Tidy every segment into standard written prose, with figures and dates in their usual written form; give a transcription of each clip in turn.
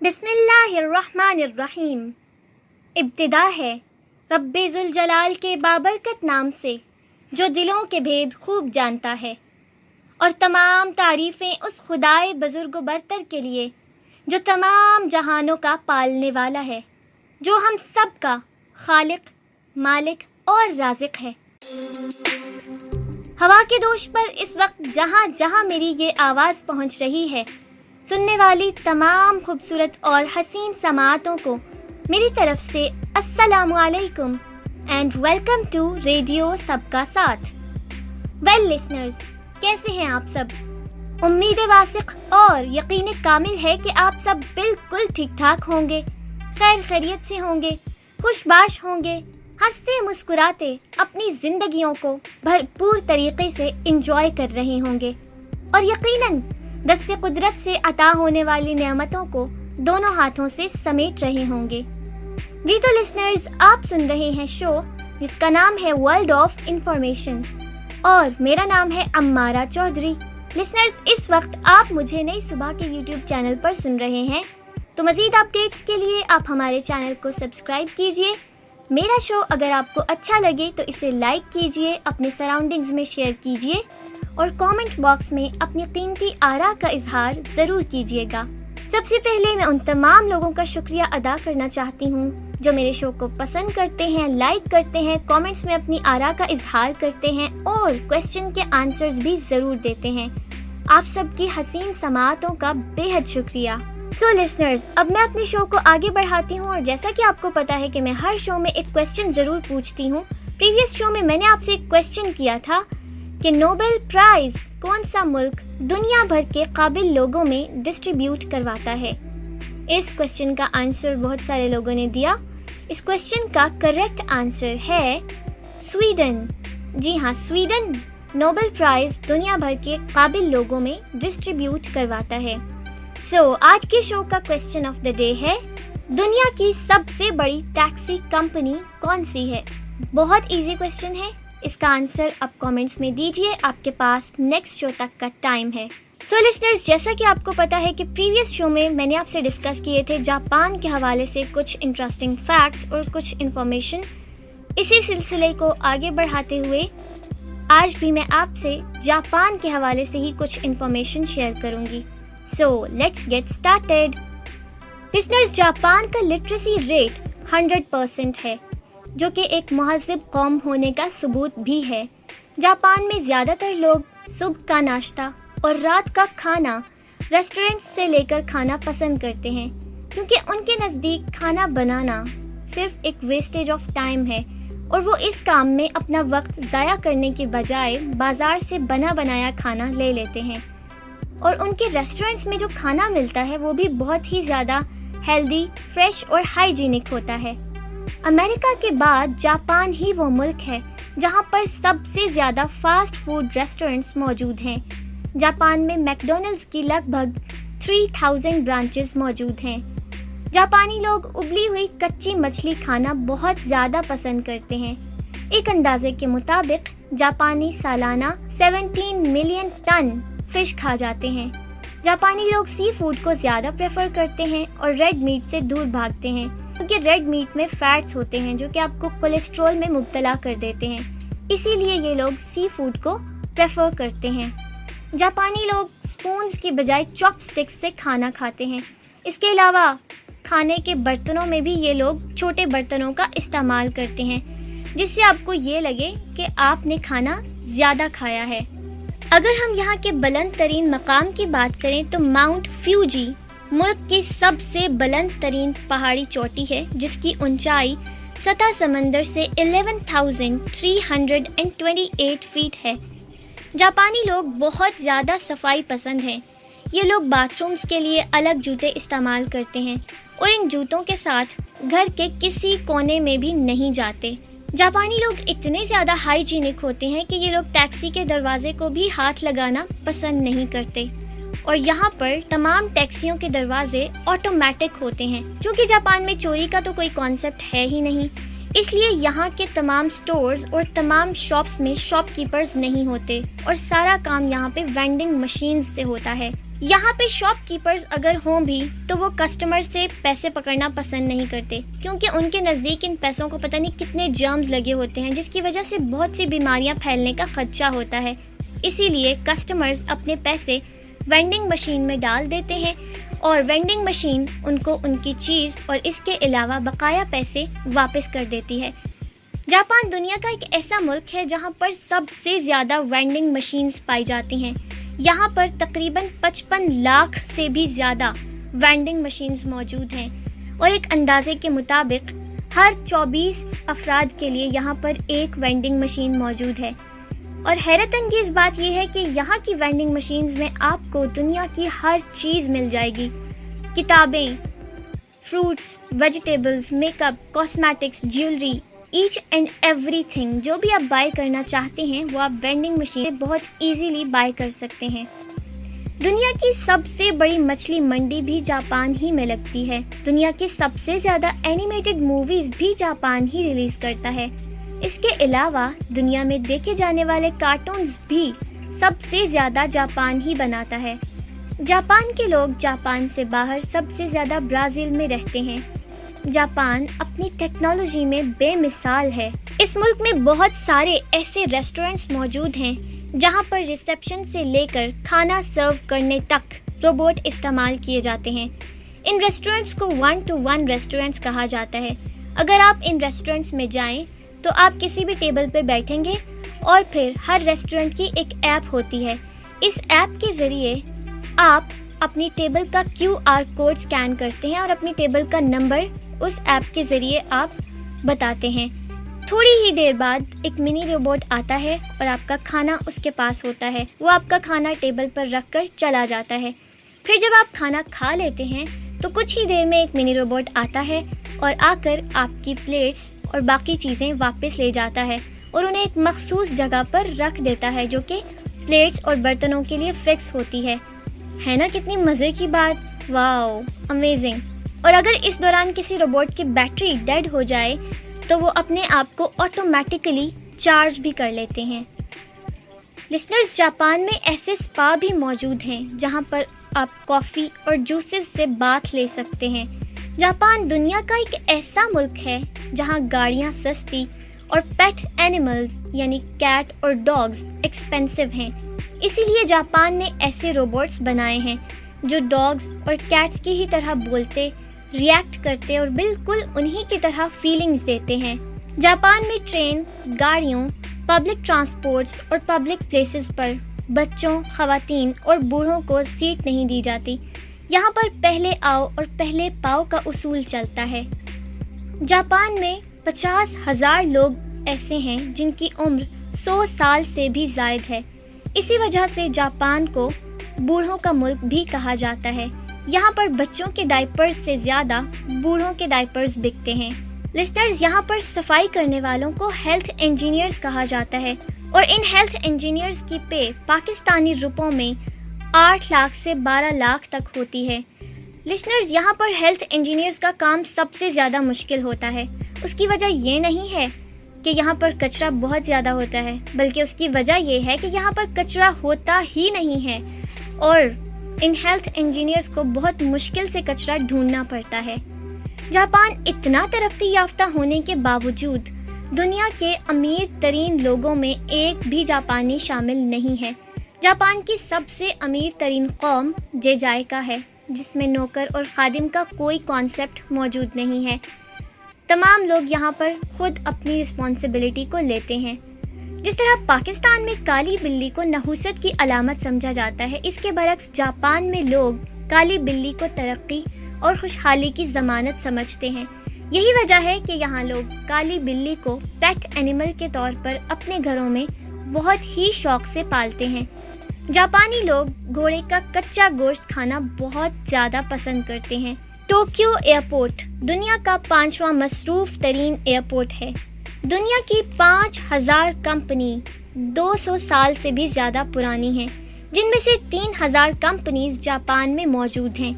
بسم اللہ الرحمن الرحیم۔ ابتدا ہے رب ذوالجلال کے بابرکت نام سے جو دلوں کے بھید خوب جانتا ہے، اور تمام تعریفیں اس خدائے بزرگ و برتر کے لیے جو تمام جہانوں کا پالنے والا ہے، جو ہم سب کا خالق، مالک اور رازق ہے۔ ہوا کے دوش پر اس وقت جہاں جہاں میری یہ آواز پہنچ رہی ہے، سننے والی تمام خوبصورت اور حسین سماعتوں کو میری طرف سے السلام علیکم اینڈ ویلکم ٹو ریڈیو سب کا ساتھ۔ ویل لسنرز، کیسے ہیں آپ سب؟ امید واثق اور یقین کامل ہے کہ آپ سب بالکل ٹھیک ٹھاک ہوں گے، خیر خیریت سے ہوں گے، خوش باش ہوں گے، ہنستے مسکراتے اپنی زندگیوں کو بھرپور طریقے سے انجوائے کر رہے ہوں گے، اور یقیناً دست قدرت سے عطا ہونے والی نعمتوں کو دونوں ہاتھوں سے سمیٹ رہے ہوں گے۔ جی تو لسنرز، آپ سن رہے ہیں شو جس کا نام ہے ورلڈ آف انفارمیشن، اور میرا نام ہے عمارہ چودھری۔ لسنرز، اس وقت آپ مجھے نئی صبح کے یوٹیوب چینل پر سن رہے ہیں، تو مزید اپڈیٹس کے لیے آپ ہمارے چینل کو سبسکرائب کیجئے۔ میرا شو اگر آپ کو اچھا لگے تو اسے لائک کیجئے، اپنے سراؤنڈنگز میں شیئر کیجئے، اور کامنٹ باکس میں اپنی قیمتی آراء کا اظہار ضرور کیجئے گا۔ سب سے پہلے میں ان تمام لوگوں کا شکریہ ادا کرنا چاہتی ہوں جو میرے شو کو پسند کرتے ہیں، لائک کرتے ہیں، کامنٹس میں اپنی آراء کا اظہار کرتے ہیں، اور کویسچن کے آنسرز بھی ضرور دیتے ہیں۔ آپ سب کی حسین سماعتوں کا بے حد شکریہ۔ سو لسنرز، اب میں اپنے شو کو آگے بڑھاتی ہوں، اور جیسا کہ آپ کو پتا ہے کہ میں ہر شو میں ایک کویسچن ضرور پوچھتی ہوں۔ پریویس شو میں نے آپ سے ایک کویسچن کیا تھا کہ نوبل پرائز کون سا ملک دنیا بھر کے قابل لوگوں میں ڈسٹریبیوٹ کرواتا ہے؟ اس کویسچن کا آنسر بہت سارے لوگوں نے دیا۔ اس کویسچن کا کریکٹ آنسر ہے سویڈن۔ جی ہاں، سویڈن نوبل پرائز دنیا بھر کے قابل لوگوں میں ڈسٹریبیوٹ کرواتا ہے۔ سو آج کے شو کا کویسچن آف دا ڈے ہے، دنیا کی سب سے بڑی ٹیکسی کمپنی کون سی ہے؟ بہت ایزی کویسچن ہے، اس کا آنسر آپ کامنٹس میں دیجئے، آپ کے پاس نیکسٹ شو تک کا ٹائم ہے۔ سو لسنرز، جیسا کہ آپ کو پتا ہے کہ پریویس شو میں نے آپ سے ڈسکس کیے تھے جاپان کے حوالے سے کچھ انٹرسٹنگ فیکٹس اور کچھ انفارمیشن۔ اسی سلسلے کو آگے بڑھاتے ہوئے آج بھی میں آپ سے جاپان کے حوالے سے ہی کچھ انفارمیشن شیئر کروں گی۔ So let's get started. Listeners, Japan کا لٹریسی ریٹ 100% ہے، جو کہ ایک مہذب قوم ہونے کا ثبوت بھی ہے۔ جاپان میں زیادہ تر لوگ صبح کا ناشتہ اور رات کا کھانا ریسٹورنٹ سے لے کر کھانا پسند کرتے ہیں، کیونکہ ان کے نزدیک کھانا بنانا صرف ایک ویسٹیج آف ٹائم ہے، اور وہ اس کام میں اپنا وقت ضائع کرنے کے بجائے بازار سے بنا بنایا کھانا لے لیتے ہیں، اور ان کے ریسٹورنٹس میں جو کھانا ملتا ہے وہ بھی بہت ہی زیادہ ہیلدی، فریش اور ہائیجینک ہوتا ہے۔ امریکہ کے بعد جاپان ہی وہ ملک ہے جہاں پر سب سے زیادہ فاسٹ فوڈ ریسٹورنٹس موجود ہیں۔ جاپان میں میک ڈونلڈز کی لگ بھگ 3000 برانچز موجود ہیں۔ جاپانی لوگ ابلی ہوئی کچی مچھلی کھانا بہت زیادہ پسند کرتے ہیں۔ ایک اندازے کے مطابق جاپانی سالانہ 17 ملین ٹن فش کھا جاتے ہیں۔ جاپانی لوگ سی فوڈ کو زیادہ پریفر کرتے ہیں اور ریڈ میٹ سے دور بھاگتے ہیں، کیونکہ ریڈ میٹ میں فیٹس ہوتے ہیں جو کہ آپ کو کولیسٹرول میں مبتلا کر دیتے ہیں، اسی لیے یہ لوگ سی فوڈ کو پریفر کرتے ہیں۔ جاپانی لوگ سپونز کی بجائے چاپ سٹکس سے کھانا کھاتے ہیں۔ اس کے علاوہ کھانے کے برتنوں میں بھی یہ لوگ چھوٹے برتنوں کا استعمال کرتے ہیں، جس سے آپ کو یہ لگے کہ آپ نے کھانا زیادہ کھایا ہے۔ اگر ہم یہاں کے بلند ترین مقام کی بات کریں تو ماؤنٹ فیوجی ملک کی سب سے بلند ترین پہاڑی چوٹی ہے، جس کی اونچائی سطح سمندر سے 11,328 فیٹ ہے۔ جاپانی لوگ بہت زیادہ صفائی پسند ہیں۔ یہ لوگ باتھ رومز کے لیے الگ جوتے استعمال کرتے ہیں، اور ان جوتوں کے ساتھ گھر کے کسی کونے میں بھی نہیں جاتے۔ جاپانی لوگ اتنے زیادہ ہائیجینک ہوتے ہیں کہ یہ لوگ ٹیکسی کے دروازے کو بھی ہاتھ لگانا پسند نہیں کرتے، اور یہاں پر تمام ٹیکسیوں کے دروازے آٹومیٹک ہوتے ہیں۔ چونکہ جاپان میں چوری کا تو کوئی کانسیپٹ ہے ہی نہیں، اس لیے یہاں کے تمام سٹورز اور تمام شاپس میں شاپ کیپرز نہیں ہوتے، اور سارا کام یہاں پہ وینڈنگ مشینز سے ہوتا ہے۔ یہاں پہ شاپ کیپرز اگر ہوں بھی تو وہ کسٹمر سے پیسے پکڑنا پسند نہیں کرتے، کیونکہ ان کے نزدیک ان پیسوں کو پتہ نہیں کتنے جرمز لگے ہوتے ہیں، جس کی وجہ سے بہت سی بیماریاں پھیلنے کا خدشہ ہوتا ہے۔ اسی لیے کسٹمرز اپنے پیسے وینڈنگ مشین میں ڈال دیتے ہیں اور وینڈنگ مشین ان کو ان کی چیز اور اس کے علاوہ بقایا پیسے واپس کر دیتی ہے۔ جاپان دنیا کا ایک ایسا ملک ہے جہاں پر سب سے زیادہ وینڈنگ مشینز پائی جاتی ہیں۔ یہاں پر تقریباً 55 لاکھ سے بھی زیادہ وینڈنگ مشینز موجود ہیں، اور ایک اندازے کے مطابق ہر 24 افراد کے لیے یہاں پر ایک وینڈنگ مشین موجود ہے۔ اور حیرت انگیز بات یہ ہے کہ یہاں کی وینڈنگ مشینز میں آپ کو دنیا کی ہر چیز مل جائے گی، کتابیں، fruits, vegetables, make up, cosmetics, jewellery, each and everything جو بھی آپ بائی کرنا چاہتے ہیں وہ آپ وینڈنگ مشین سے بہت ایزیلی بائی کر سکتے ہیں۔ دنیا کی سب سے بڑی مچھلی منڈی بھی جاپان ہی میں لگتی ہے۔ دنیا کی سب سے زیادہ اینیمیٹڈ موویز بھی جاپان ہی ریلیز کرتا ہے۔ اس کے علاوہ دنیا میں دیکھے جانے والے کارٹونز بھی سب سے زیادہ جاپان ہی بناتا ہے۔ جاپان کے لوگ جاپان سے باہر سب سے زیادہ برازیل میں رہتے ہیں۔ جاپان اپنی ٹیکنالوجی میں بے مثال ہے۔ اس ملک میں بہت سارے ایسے ریسٹورنٹس موجود ہیں جہاں پر ریسیپشن سے لے کر کھانا سرو کرنے تک روبوٹ استعمال کیے جاتے ہیں۔ ان ریسٹورنٹس کو 1 to 1 ریسٹورنٹس کہا جاتا ہے۔ اگر آپ ان ریسٹورنٹس میں جائیں تو آپ کسی بھی ٹیبل پہ بیٹھیں گے اور پھر ہر ریسٹورنٹ کی ایک ایپ ہوتی ہے۔ اس ایپ کے ذریعے آپ اپنی ٹیبل کا QR کوڈ سکین کرتے ہیں اور اپنی ٹیبل کا نمبر اس ایپ کے ذریعے آپ بتاتے ہیں۔ تھوڑی ہی دیر بعد ایک منی روبوٹ آتا ہے اور آپ کا کھانا اس کے پاس ہوتا ہے۔ وہ آپ کا کھانا ٹیبل پر رکھ کر چلا جاتا ہے۔ پھر جب آپ کھانا کھا لیتے ہیں تو کچھ ہی دیر میں ایک منی روبوٹ آتا ہے اور آ کر آپ کی پلیٹس اور باقی چیزیں واپس لے جاتا ہے اور انہیں ایک مخصوص جگہ پر رکھ دیتا ہے جو کہ پلیٹس اور برتنوں کے لیے فکس ہوتی ہے نا کتنی مزے کی بات، واو امیزنگ۔ اور اگر اس دوران کسی روبوٹ کی بیٹری ڈیڈ ہو جائے تو وہ اپنے آپ کو آٹومیٹیکلی چارج بھی کر لیتے ہیں۔ لسنرز، جاپان میں ایسے سپا بھی موجود ہیں جہاں پر آپ کافی اور جوسز سے باتھ لے سکتے ہیں۔ جاپان دنیا کا ایک ایسا ملک ہے جہاں گاڑیاں سستی اور پیٹ اینیملز یعنی کیٹ اور ڈاگز ایکسپینسو ہیں۔ اسی لیے جاپان نے ایسے روبوٹس بنائے ہیں جو ڈاگز اور کیٹس کی ہی طرح بولتے، ریئیکٹ کرتے اور بالکل انہی کی طرح فیلنگز دیتے ہیں۔ جاپان میں ٹرین، گاڑیوں، پبلک ٹرانسپورٹس اور پبلک پلیسز پر بچوں، خواتین اور بوڑھوں کو سیٹ نہیں دی جاتی۔ یہاں پر پہلے آؤ اور پہلے پاؤ کا اصول چلتا ہے۔ جاپان میں 50,000 لوگ ایسے ہیں جن کی عمر 100 سال سے بھی زائد ہے۔ اسی وجہ سے جاپان کو بوڑھوں کا ملک بھی کہا جاتا ہے۔ یہاں پر بچوں کے ڈائپرز سے زیادہ بوڑھوں کے ڈائپرز بکتے ہیں۔ لسنرز، یہاں پر صفائی کرنے والوں کو ہیلتھ انجینئرز کہا جاتا ہے اور ان ہیلتھ انجینئرز کی پے پاکستانی روپوں میں 8 لاکھ سے 12 لاکھ تک ہوتی ہے۔ لسنرز، یہاں پر ہیلتھ انجینئرز کا کام سب سے زیادہ مشکل ہوتا ہے۔ اس کی وجہ یہ نہیں ہے کہ یہاں پر کچرا بہت زیادہ ہوتا ہے، بلکہ اس کی وجہ یہ ہے کہ یہاں پر کچرا ہوتا ہی نہیں ہے اور ان ہیلتھ انجینئرز کو بہت مشکل سے کچرا ڈھونڈنا پڑتا ہے۔ جاپان اتنا ترقی یافتہ ہونے کے باوجود دنیا کے امیر ترین لوگوں میں ایک بھی جاپانی شامل نہیں ہے۔ جاپان کی سب سے امیر ترین قوم جیجائکا ہے، جس میں نوکر اور خادم کا کوئی کانسیپٹ موجود نہیں ہے۔ تمام لوگ یہاں پر خود اپنی رسپانسبلٹی کو لیتے ہیں۔ جس طرح پاکستان میں کالی بلی کو نحوست کی علامت سمجھا جاتا ہے، اس کے برعکس جاپان میں لوگ کالی بلی کو ترقی اور خوشحالی کی ضمانت سمجھتے ہیں۔ یہی وجہ ہے کہ یہاں لوگ کالی بلی کو پیٹ اینیمل کے طور پر اپنے گھروں میں بہت ہی شوق سے پالتے ہیں۔ جاپانی لوگ گھوڑے کا کچا گوشت کھانا بہت زیادہ پسند کرتے ہیں۔ ٹوکیو ایئرپورٹ دنیا کا 5واں مصروف ترین ایئرپورٹ ہے۔ دنیا کی 5000 کمپنی 200 سال سے بھی زیادہ پرانی ہیں، جن میں سے 3000 کمپنیز جاپان میں موجود ہیں۔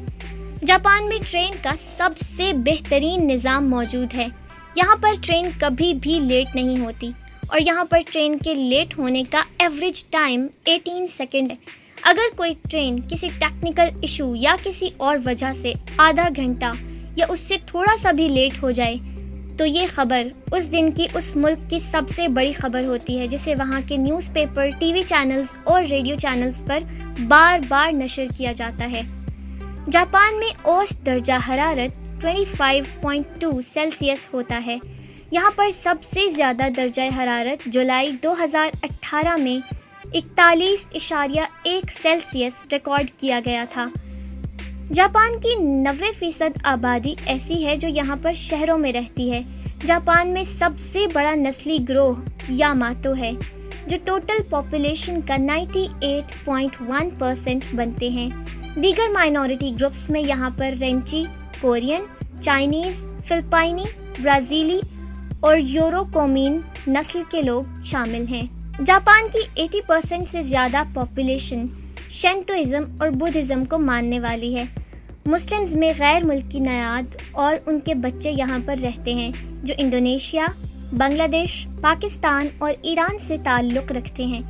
جاپان میں ٹرین کا سب سے بہترین نظام موجود ہے۔ یہاں پر ٹرین کبھی بھی لیٹ نہیں ہوتی اور یہاں پر ٹرین کے لیٹ ہونے کا ایوریج ٹائم 18 سیکنڈ ہے۔ اگر کوئی ٹرین کسی ٹیکنیکل ایشو یا کسی اور وجہ سے آدھا گھنٹہ یا اس سے تھوڑا سا بھی لیٹ ہو جائے تو یہ خبر اس دن کی اس ملک کی سب سے بڑی خبر ہوتی ہے، جسے وہاں کے news paper, T V channels اور ریڈیو چینلز پر بار بار نشر کیا جاتا ہے۔ جاپان میں اوسط درجہ حرارت 25.2 سیلسیس ہوتا ہے۔ یہاں پر سب سے زیادہ درجہ حرارت جولائی 2018 میں 41.1 سیلسیس ریکارڈ کیا گیا تھا۔ جاپان کی 90% آبادی ایسی ہے جو یہاں پر شہروں میں رہتی ہے۔ جاپان میں سب سے بڑا نسلی گروہ یاماتو ہے، جو ٹوٹل پاپولیشن کا 98.1% بنتے ہیں۔ دیگر مائنورٹی گروپس میں یہاں پر رینچی، کورین، چائنیز، فلپائنی، برازیلی اور یوروکومین نسل کے لوگ شامل ہیں۔ جاپان کی 80% سے زیادہ پاپولیشن شینتوئزم اور بدھزم کو ماننے والی ہے۔ مسلمز میں غیر ملکی نیاد اور ان کے بچے یہاں پر رہتے ہیں، جو انڈونیشیا، بنگلہ دیش، پاکستان اور ایران سے تعلق رکھتے ہیں۔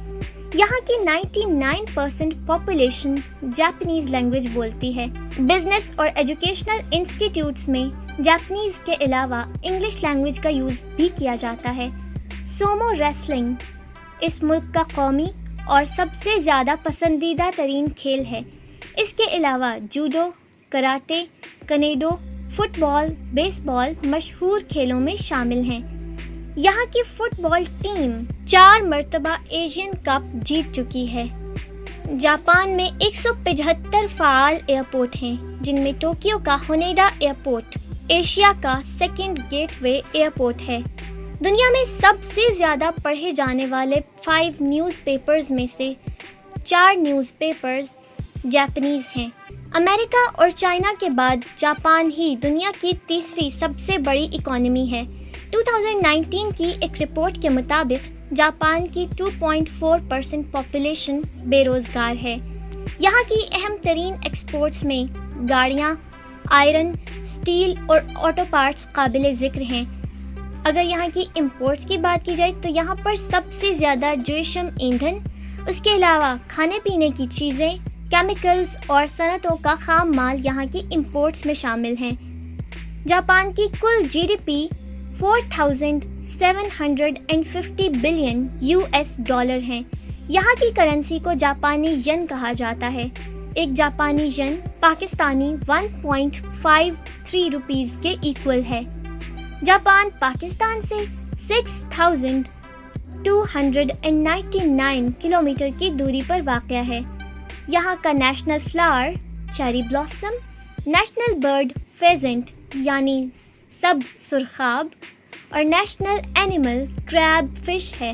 یہاں کی 99% پاپولیشن جاپنیز لینگویج بولتی ہے۔ بزنس اور ایجوکیشنل انسٹیٹیوٹس میں جاپنیز کے علاوہ انگلش لینگویج کا یوز بھی کیا جاتا ہے۔ سومو ریسلنگ اس ملک کا قومی اور سب سے زیادہ پسندیدہ ترین کھیل ہے۔ اس کے علاوہ جوڈو، کراٹے، کنیڈو، فٹ بال، بیس بال مشہور کھیلوں میں شامل ہیں۔ یہاں کی فٹ بال ٹیم 4 مرتبہ ایشین کپ جیت چکی ہے۔ جاپان میں 175 فعال ایئرپورٹ ہیں، جن میں ٹوکیو کا ہونیڈا ایئرپورٹ ایشیا کا سیکنڈ گیٹ وے ایئرپورٹ ہے۔ دنیا میں سب سے زیادہ پڑھے جانے والے 5 نیوز پیپرز میں سے 4 نیوز پیپرز جاپنیز ہیں۔ امریکہ اور چائنا کے بعد جاپان ہی دنیا کی تیسری سب سے بڑی اکانومی ہے۔ 2019 کی ایک رپورٹ کے مطابق جاپان کی 2.4% پاپولیشن بے روزگار ہے۔ یہاں کی اہم ترین ایکسپورٹس میں گاڑیاں، آئرن، سٹیل اور آٹو پارٹس قابل ذکر ہیں۔ اگر یہاں کی امپورٹس کی بات کی جائے تو یہاں پر سب سے زیادہ جویشم ایندھن، اس کے علاوہ کھانے پینے کی چیزیں، کیمیکلز اور صنعتوں کا خام مال یہاں کی امپورٹس میں شامل ہیں۔ جاپان کی کل G D P 4750 billion $US ہیں۔ یہاں کی کرنسی کو جاپانی ین کہا جاتا ہے۔ ایک جاپانی ین پاکستانی 1.53 روپیز کے ایکول ہے۔ جاپان پاکستان سے 6299 کلومیٹر کی دوری پر واقع ہے۔ یہاں کا national flower cherry blossom, national bird pheasant یعنی سبز سرخاب اور نیشنل اینیمل کریب فش ہے۔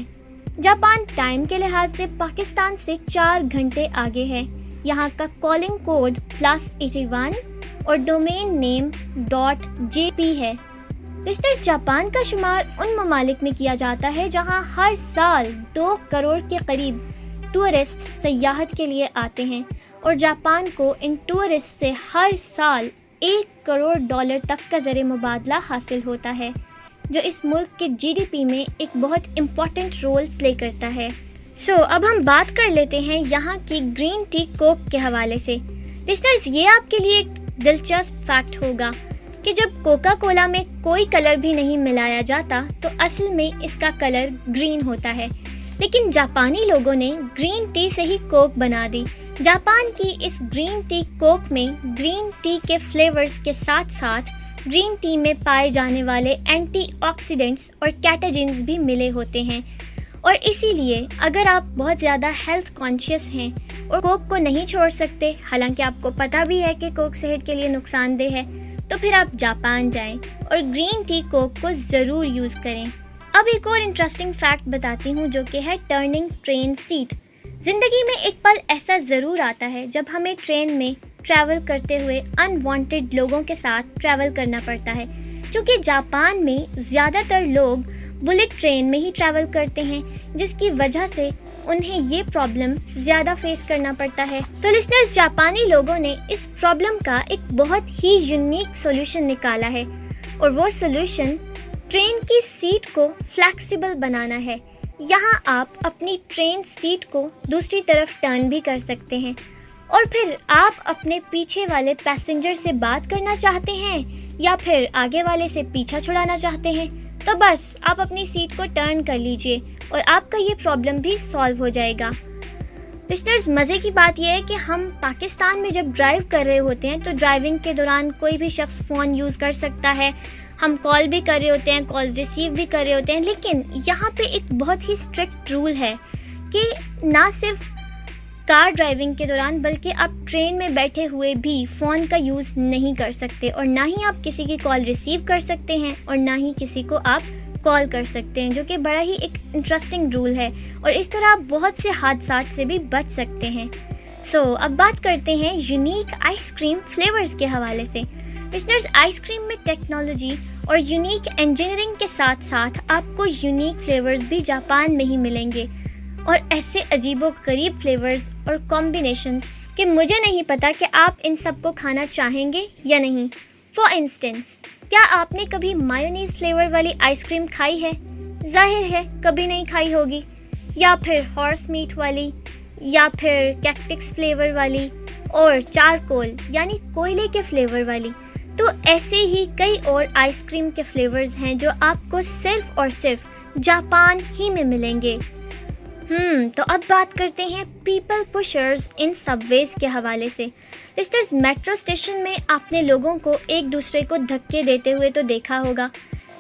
جاپان ٹائم کے لحاظ سے پاکستان سے 4 گھنٹے آگے ہے۔ یہاں کا کالنگ کوڈ +81 اور ڈومین نیم .jp ہے۔ لسٹرز، جاپان کا شمار ان ممالک میں کیا جاتا ہے جہاں ہر سال 2 کروڑ کے قریب ٹورسٹ سیاحت کے لیے آتے ہیں، اور جاپان کو ان ٹورسٹ سے ہر سال $1 کروڑ تک کا زر مبادلہ حاصل ہوتا ہے، جو اس ملک کے جی ڈی پی میں ایک بہت امپورٹنٹ رول پلے کرتا ہے۔ اب ہم بات کر لیتے ہیں یہاں کی گرین ٹی کوک کے حوالے سے۔ لسنرز، یہ آپ کے لیے ایک دلچسپ فیکٹ ہوگا کہ جب کوکا کولا میں کوئی کلر بھی نہیں ملایا جاتا تو اصل میں اس کا کلر گرین ہوتا ہے، لیکن جاپانی لوگوں نے گرین ٹی سے ہی کوک بنا دی۔ جاپان کی اس گرین ٹی کوک میں گرین ٹی کے فلیورز کے ساتھ ساتھ گرین ٹی میں پائے جانے والے اینٹی آکسیڈنٹس اور کیٹاجنز بھی ملے ہوتے ہیں، اور اسی لیے اگر آپ بہت زیادہ ہیلتھ کانشیس ہیں اور کوک کو نہیں چھوڑ سکتے، حالانکہ آپ کو پتہ بھی ہے کہ کوک صحت کے لیے نقصان دہ ہے، تو پھر آپ جاپان جائیں اور گرین ٹی کوک کو ضرور یوز کریں۔ اب ایک اور انٹرسٹنگ فیکٹ بتاتی ہوں، جو کہ ہے ٹرننگ ٹرین سیٹ۔ زندگی میں ایک پل ایسا ضرور آتا ہے جب ہمیں ٹرین میں ٹریول کرتے ہوئے انوانٹیڈ لوگوں کے ساتھ ٹریول کرنا پڑتا ہے۔ چونکہ جاپان میں زیادہ تر لوگ بلٹ ٹرین میں ہی ٹریول کرتے ہیں، جس کی وجہ سے انہیں یہ پرابلم زیادہ فیس کرنا پڑتا ہے۔ تو لسنرز، جاپانی لوگوں نے اس پرابلم کا ایک بہت ہی یونیک سولوشن نکالا ہے، اور وہ سولوشن ٹرین کی سیٹ کو فلیکسیبل بنانا ہے۔ یہاں آپ اپنی ٹرین سیٹ کو دوسری طرف ٹرن بھی کر سکتے ہیں، اور پھر آپ اپنے پیچھے والے پیسنجر سے بات کرنا چاہتے ہیں یا پھر آگے والے سے پیچھا چھڑانا چاہتے ہیں تو بس آپ اپنی سیٹ کو ٹرن کر لیجئے اور آپ کا یہ پرابلم بھی سالو ہو جائے گا۔ لسنرز، مزے کی بات یہ ہے کہ ہم پاکستان میں جب ڈرائیو کر رہے ہوتے ہیں تو ڈرائیونگ کے دوران کوئی بھی شخص فون یوز کر سکتا ہے، ہم کال بھی کر رہے ہوتے ہیں، کالز ریسیو بھی کر رہے ہوتے ہیں، لیکن یہاں پہ ایک بہت ہی اسٹرکٹ رول ہے کہ نہ صرف کار ڈرائیونگ کے دوران بلکہ آپ ٹرین میں بیٹھے ہوئے بھی فون کا یوز نہیں کر سکتے، اور نہ ہی آپ کسی کی کال ریسیو کر سکتے ہیں اور نہ ہی کسی کو آپ کال کر سکتے ہیں، جو کہ بڑا ہی ایک انٹرسٹنگ رول ہے، اور اس طرح آپ بہت سے حادثات سے بھی بچ سکتے ہیں۔ اب بات کرتے ہیں یونیک آئس کریم فلیورز کے حوالے سے۔ لسنرز، آئس کریم میں ٹیکنالوجی اور یونیک انجینئرنگ کے ساتھ ساتھ آپ کو یونیک فلیورز بھی جاپان میں ہی ملیں گے، اور ایسے عجیب و غریب فلیورز اور کمبینیشنز کہ مجھے نہیں پتا کہ آپ ان سب کو کھانا چاہیں گے یا نہیں۔ فار انسٹنس، کیا آپ نے کبھی مایونیز فلیور والی آئس کریم کھائی ہے؟ ظاہر ہے کبھی نہیں کھائی ہوگی۔ یا پھر ہارس میٹ والی، یا پھر کیکٹکس فلیور والی، اور چارکول یعنی کوئلے کے فلیور والی۔ تو ایسے ہی کئی اور آئس کریم کے فلیورز ہیں جو آپ کو صرف اور صرف جاپان ہی میں ملیں گے۔ تو اب بات کرتے ہیں پیپل پشرز ان سب ویز کے حوالے سے۔ لسنرز، میٹرو اسٹیشن میں آپ نے لوگوں کو ایک دوسرے کو دھکے دیتے ہوئے تو دیکھا ہوگا،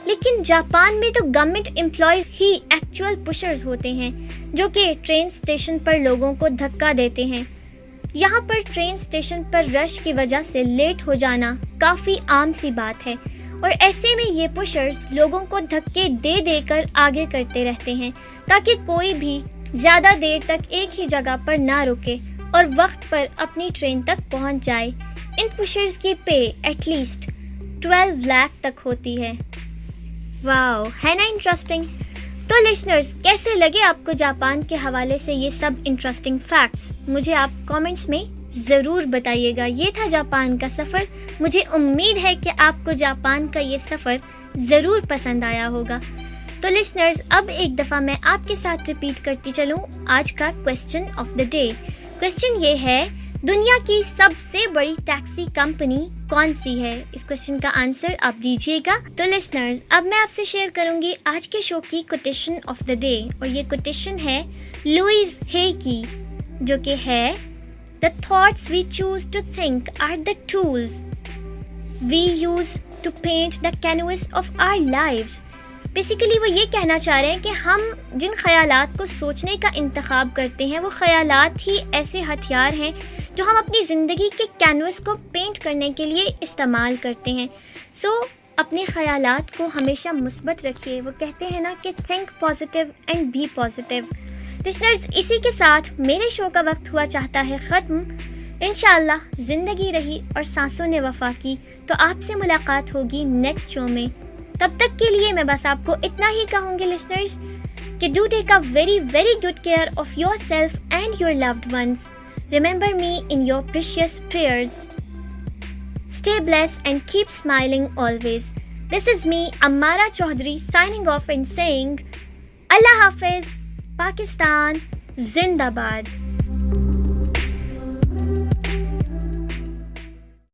لیکن جاپان میں تو گورنمنٹ امپلائیز ہی ایکچوئل پشرز ہوتے ہیں جو کہ ٹرین اسٹیشن پر لوگوں کو دھکا دیتے ہیں۔ یہاں پر ٹرین اسٹیشن پر رش کی وجہ سے لیٹ ہو جانا کافی عام سی بات ہے، اور ایسے میں یہ پشرز لوگوں کو دھکے دے دے کر آگے کرتے رہتے ہیں تاکہ کوئی بھی زیادہ دیر تک ایک ہی جگہ پر نہ رکے اور وقت پر اپنی ٹرین تک پہنچ جائے۔ ان پشرز کی پے ایٹ لیسٹ 12 لاکھ تک ہوتی ہے۔ واو، ہے نا انٹرسٹنگ؟ تو لسنرز، کیسے لگے آپ کو جاپان کے حوالے سے یہ سب انٹرسٹنگ فیکٹس؟ مجھے آپ کامنٹس میں ضرور بتائیے گا۔ یہ تھا جاپان کا سفر۔ مجھے امید ہے کہ آپ کو جاپان کا یہ سفر ضرور پسند آیا ہوگا۔ تو لسنرز، اب ایک دفعہ میں آپ کے ساتھ ریپیٹ کرتی چلوں آج کا question of the day. Question یہ ہے، دنیا کی سب سے بڑی ٹیکسی کمپنی کون سی ہے؟ اس کویسچن کا آنسر آپ دیجیے گا۔ تو لسنرز، اب میں آپ سے شیئر کروں گی آج کے شو کی کوٹیشن آف دا ڈے، اور یہ کوٹیشن ہے لوئیز ہے کی، جو کہ ہے The thoughts we choose to think are the tools we use to paint the canvas of our lives۔ Basically وہ یہ کہنا چاہ رہے ہیں کہ ہم جن خیالات کو سوچنے کا انتخاب کرتے ہیں وہ خیالات ہی ایسے ہتھیار ہیں جو ہم اپنی زندگی کے کینوس کو پینٹ کرنے کے لیے استعمال کرتے ہیں۔ اپنے خیالات کو ہمیشہ مثبت رکھیے۔ وہ کہتے ہیں نا کہ think positive and be positive. Listeners, اسی کے ساتھ میرے شو کا وقت ہوا چاہتا ہے ختم۔ انشاءاللہ زندگی رہی اور سانسوں نے وفا کی تو آپ سے ملاقات ہوگی نیکسٹ شو میں۔ تب تک کے لیے میں بس آپ کو اتنا ہی کہوں گی لسنرز کہ do take a very very good care of your self and your loved ones. Remember me in your precious prayers. Stay blessed and keep smiling always. This is me, Ammara Chaudhary, signing off and saying Allah Hafiz, Pakistan, Zindabad.